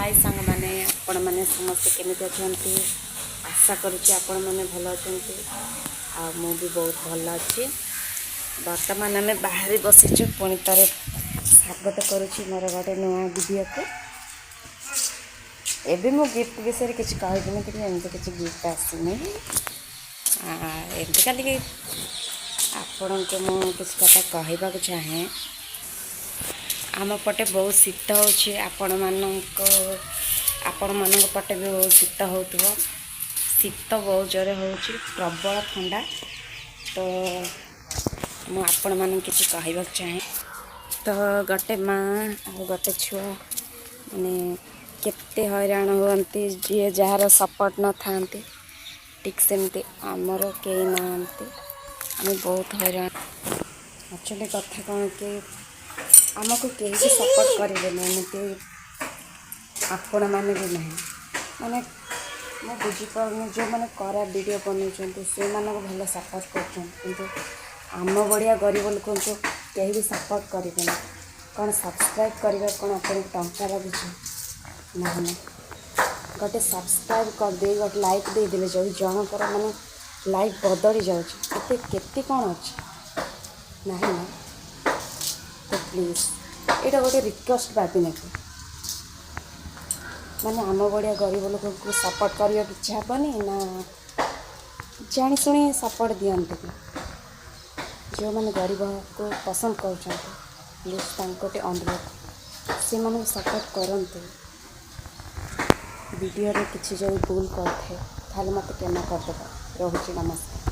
हाय सांग मैंने आपण मैंने समस्ते केमिति अच्छे आशा करुच्ची आपण मैंने भल अच्छे आ मु भी बहुत भल अच्छी। बर्तमान आम बाहर बसीचु पुणी तार स्वागत करुच्ची मोर गोटे नुआ वीडियो को। एबे मो गिफ्ट विषय किसी कहबी कि एमती किसी गिफ्ट आसनी एमती खाली आपण को मुझे किसी कथा कहवाक चाहे। आम पटे बहुत शीत हो पटे भी बहुत शीत हो शीत बहुत जोरे हो प्रबल ठंडा। तो मुझे मान किसी कहवाक चाहे। तो गोटे माँ और गोटे छुआ माने केते हैरान होती जी जार सपोर्ट न था ठीक सेमती आमर कई ना आम बहुत हैरान। एक्चुअली कथा कौन कि आमको कहीं भी सपोर्ट करेंगे एमती आपण मैंने भी नहीं माने मैं बुझीपार जो मैंने खराब वीडियो बनाऊँ से भल सपोर्ट कर आम बढ़िया गरीब लोक को कहीं भी सपोर्ट करेंगे कौन सब्सक्राइब करवा कौन आप टंका लगुच ना गोटे सब्सक्राइब करदे गोटे लाइक देदेले जो जनकर माने लाइफ बदली जाते कौन अच्छे ना ना। तो प्लीज ये गोटे रिक्वेस्ट भाभी ना माने आम बढ़िया गरीब लोक को सपोर्ट करने की इच्छा हेनी ना जाशुणी सपोर्ट दिखती जो मैंने गरीब को पसंद कर प्लीज अनुरोध से माने सपोर्ट करते वीडियो किसी जो भूल करते मत क्षमा करदे। रोचे नमस्कार।